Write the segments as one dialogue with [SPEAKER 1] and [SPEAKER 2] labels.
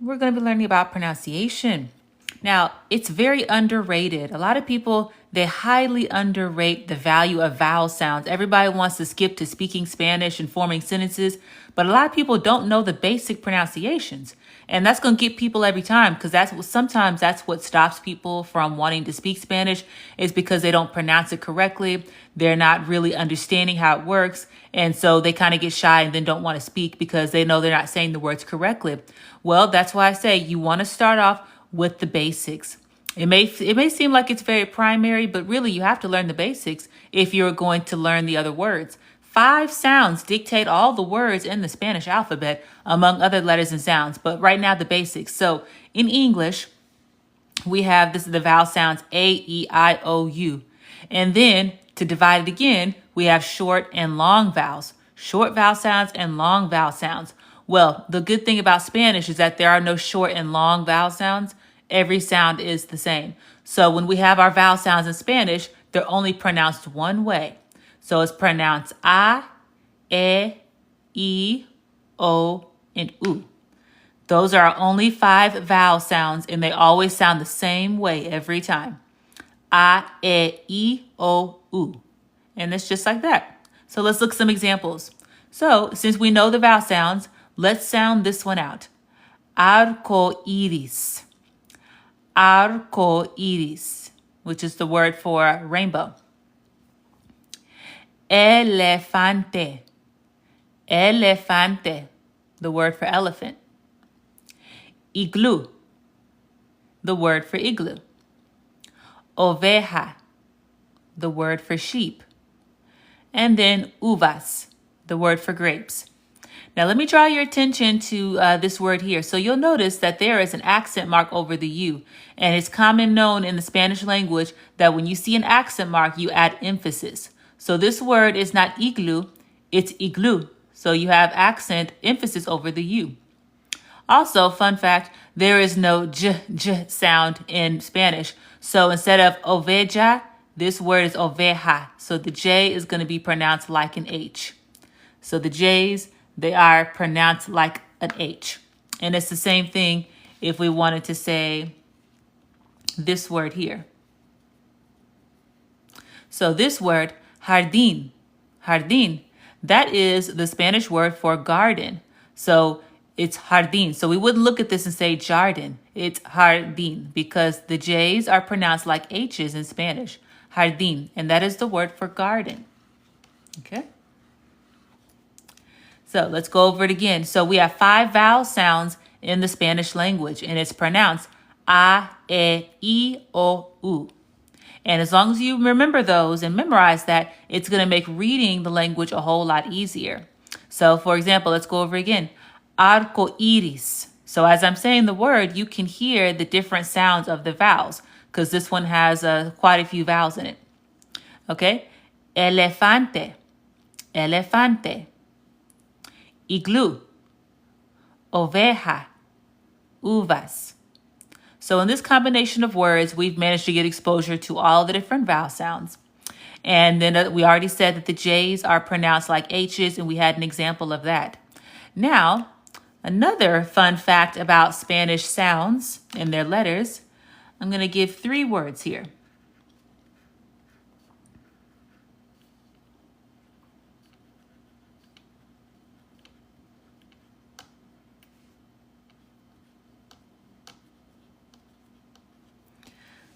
[SPEAKER 1] we're going to be learning about pronunciation. Now, it's very underrated. A lot of people, they highly underrate the value of vowel sounds. Everybody wants to skip to speaking Spanish and forming sentences, but a lot of people don't know the basic pronunciations. And that's going to get people every time, because sometimes that's what stops people from wanting to speak Spanish, is because they don't pronounce it correctly. They're not really understanding how it works. And so they kind of get shy and then don't want to speak because they know they're not saying the words correctly. Well, that's why I say you want to start off with the basics. It may seem like it's very primary, but really you have to learn the basics if you're going to learn the other words. 5 sounds dictate all the words in the Spanish alphabet, among other letters and sounds, but right now the basics. So in English, we have the vowel sounds A, E, I, O, U. And then to divide it again, we have short and long vowels. Short vowel sounds and long vowel sounds. Well, the good thing about Spanish is that there are no short and long vowel sounds. Every sound is the same. So when we have our vowel sounds in Spanish, they're only pronounced one way. So it's pronounced A, E, O, and U. Those are our only 5 vowel sounds, and they always sound the same way every time. A, E, O, U. And it's just like that. So let's look at some examples. So since we know the vowel sounds, let's sound this one out. Arco iris. Arco iris, which is the word for rainbow. Elefante. Elefante, the word for elephant. Igloo, the word for igloo. Oveja, the word for sheep. And then uvas, the word for grapes. Now let me draw your attention to this word here. So you'll notice that there is an accent mark over the U, and it's common known in the Spanish language that when you see an accent mark, you add emphasis. So this word is not igloo, it's igloo. So you have accent emphasis over the U. Also, fun fact, there is no j sound in Spanish. So instead of oveja, this word is oveja. So the J is going to be pronounced like an H. So the J's, they are pronounced like an H. And it's the same thing if we wanted to say this word here. So this word, jardín, jardín, that is the Spanish word for garden. So it's jardín. So we wouldn't look at this and say jardín. It's jardín because the J's are pronounced like H's in Spanish. Jardín. And that is the word for garden. Okay. So let's go over it again. So we have 5 vowel sounds in the Spanish language, and it's pronounced A, E, I, O, U. And as long as you remember those and memorize that, it's going to make reading the language a whole lot easier. So for example, let's go over again. Arco iris. So as I'm saying the word, you can hear the different sounds of the vowels because this one has quite a few vowels in it. Okay. Elefante. Elefante. Igloo. Oveja. Uvas. So in this combination of words, we've managed to get exposure to all the different vowel sounds. And then we already said that the J's are pronounced like H's, and we had an example of that. Now, another fun fact about Spanish sounds and their letters, I'm going to give 3 words here.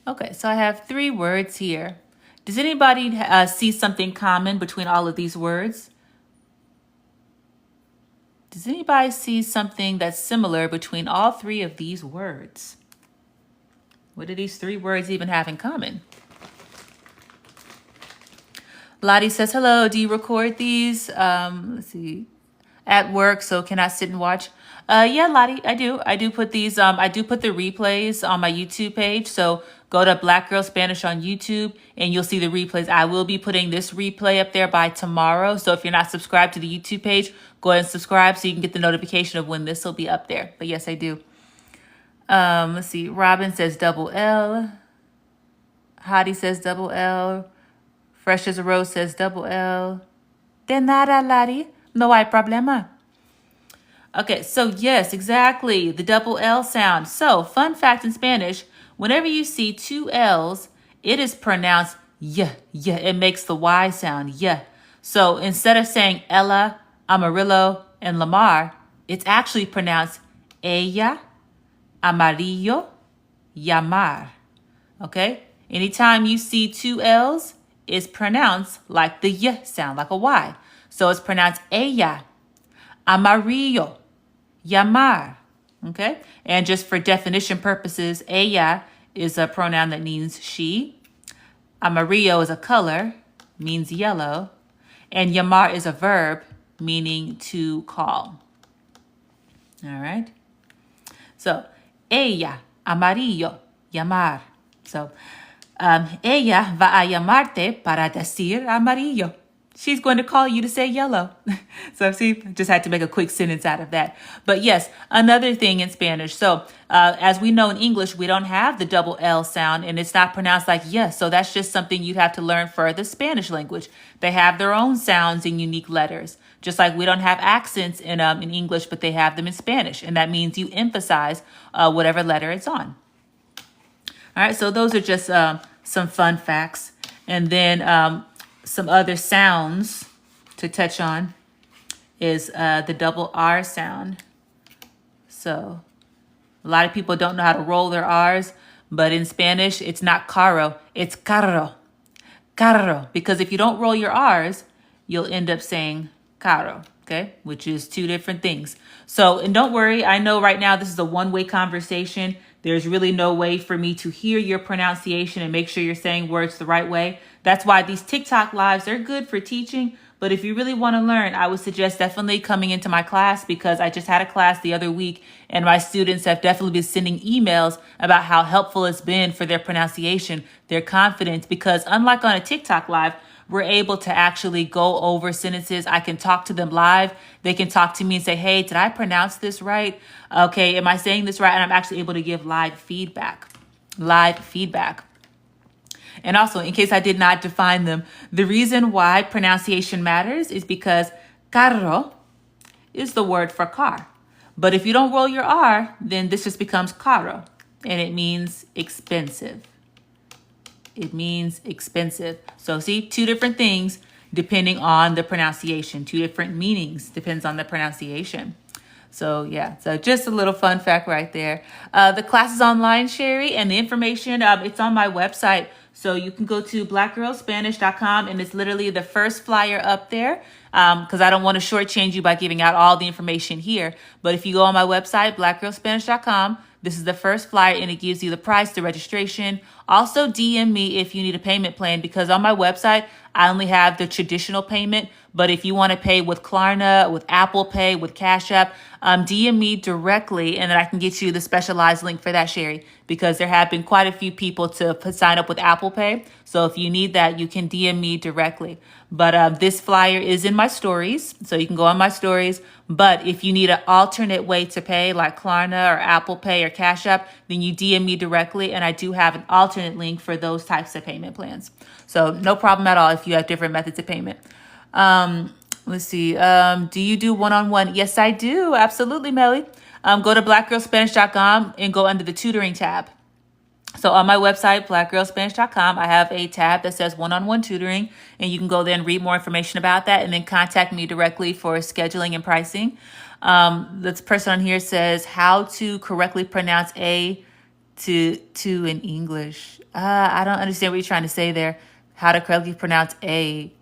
[SPEAKER 1] Okay, so I have 3 words here. Does anybody see something common between all of these words? Does anybody see something that's similar between all 3 of these words? What do these 3 words even have in common? Lottie says, hello, do you record these? Let's see, at work, so can I sit and watch? Yeah, Lottie, I do. I do put these, I do put the replays on my YouTube page. So go to Black Girl Spanish on YouTube and you'll see the replays. I will be putting this replay up there by tomorrow. So if you're not subscribed to the YouTube page, go ahead and subscribe so you can get the notification of when this will be up there. But yes, I do. Let's see. Robin says double L. Hottie says double L. Fresh as a Rose says double L. De nada, Lottie. No hay problema. Okay, so yes, exactly. The double L sound. So, fun fact in Spanish, whenever you see two L's, it is pronounced yeah, yeah. It makes the Y sound, yeah. So instead of saying Ella, Amarillo, and Lamar, it's actually pronounced ella, amarillo, llamar. Okay? Anytime you see two L's, it's pronounced like the y sound, like a Y. So it's pronounced ella, amarillo, llamar. Okay? And just for definition purposes, ella is a pronoun that means she. Amarillo is a color, means yellow. And llamar is a verb, meaning to call. All right? So, ella, amarillo, llamar. So, ella va a llamarte para decir amarillo. She's going to call you to say yellow. So see, just had to make a quick sentence out of that. But yes, another thing in Spanish. So as we know in English, we don't have the double L sound and it's not pronounced like yes. So that's just something you'd have to learn for the Spanish language. They have their own sounds and unique letters. Just like we don't have accents in English, but they have them in Spanish. And that means you emphasize whatever letter it's on. All right, so those are just some fun facts. And then some other sounds to touch on is the double R sound. So a lot of people don't know how to roll their R's, but in Spanish, it's not caro, it's carro. Carro. Because if you don't roll your R's, you'll end up saying caro, okay? Which is two different things. So, and don't worry, I know right now this is a one-way conversation. There's really no way for me to hear your pronunciation and make sure you're saying words the right way. That's why these TikTok lives are good for teaching. But if you really want to learn, I would suggest definitely coming into my class because I just had a class the other week and my students have definitely been sending emails about how helpful it's been for their pronunciation, their confidence, because unlike on a TikTok live, we're able to actually go over sentences. I can talk to them live. They can talk to me and say, hey, did I pronounce this right? Okay, am I saying this right? And I'm actually able to give live feedback. Live feedback. And also, in case I did not define them, the reason why pronunciation matters is because carro is the word for car. But if you don't roll your R, then this just becomes caro, and it means expensive. It means expensive. So see, two different things depending on the pronunciation. Two different meanings depends on the pronunciation. So yeah, so just a little fun fact right there. The class is online, Sherry, and the information, it's on my website. So you can go to blackgirlspanish.com and it's literally the first flyer up there because I don't want to shortchange you by giving out all the information here. But if you go on my website, blackgirlspanish.com, this is the first flyer and it gives you the price, the registration. Also DM me if you need a payment plan because on my website, I only have the traditional payment. But if you want to pay with Klarna, with Apple Pay, with Cash App, DM me directly and then I can get you the specialized link for that, Sherry, because there have been quite a few people to sign up with Apple Pay. So if you need that, you can DM me directly. But this flyer is in my stories, so you can go on my stories. But if you need an alternate way to pay, like Klarna or Apple Pay or Cash App, then you DM me directly, and I do have an alternate link for those types of payment plans. So no problem at all if you have different methods of payment. Let's see. Do you do one-on-one? Yes, I do. Absolutely, Melly. Go to blackgirlspanish.com and go under the tutoring tab. So on my website, blackgirlspanish.com, I have a tab that says one-on-one tutoring, and you can go there and read more information about that and then contact me directly for scheduling and pricing. This person on here says how to correctly pronounce A to in English. I don't understand what you're trying to say there. How to correctly pronounce A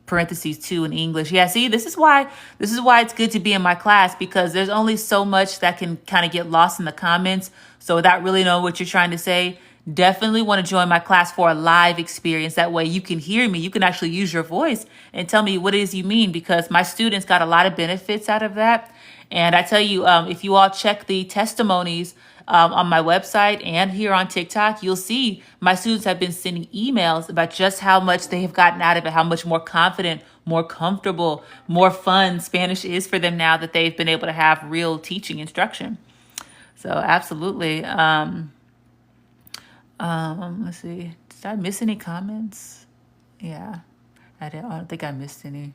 [SPEAKER 1] parentheses two in English. Yeah, see, this is why it's good to be in my class because there's only so much that can kind of get lost in the comments. So without really knowing what you're trying to say, definitely want to join my class for a live experience. That way you can hear me. You can actually use your voice and tell me what it is you mean because my students got a lot of benefits out of that. And I tell you, if you all check the testimonies on my website and here on TikTok, you'll see my students have been sending emails about just how much they have gotten out of it, how much more confident, more comfortable, more fun Spanish is for them now that they've been able to have real teaching instruction. So absolutely. Let's see. Did I miss any comments? Yeah, I don't think I missed any.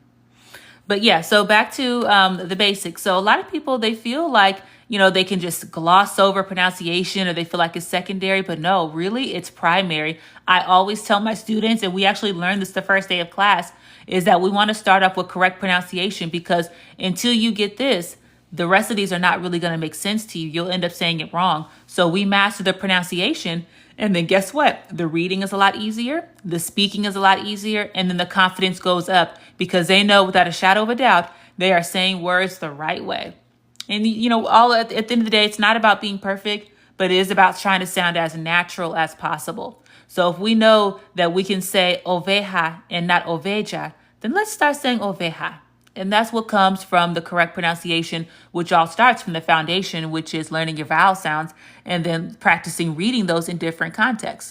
[SPEAKER 1] But yeah, so back to the basics. So a lot of people, they feel like, they can just gloss over pronunciation or they feel like it's secondary, but no, really, it's primary. I always tell my students, and we actually learned this the first day of class, is that we want to start off with correct pronunciation because until you get this, the rest of these are not really going to make sense to you. You'll end up saying it wrong. So we master the pronunciation. And then guess what? The reading is a lot easier. The speaking is a lot easier. And then the confidence goes up because they know without a shadow of a doubt, they are saying words the right way. And, all at the end of the day, it's not about being perfect, but it is about trying to sound as natural as possible. So if we know that we can say oveja and not oveja, then let's start saying oveja. And that's what comes from the correct pronunciation, which all starts from the foundation, which is learning your vowel sounds and then practicing reading those in different contexts.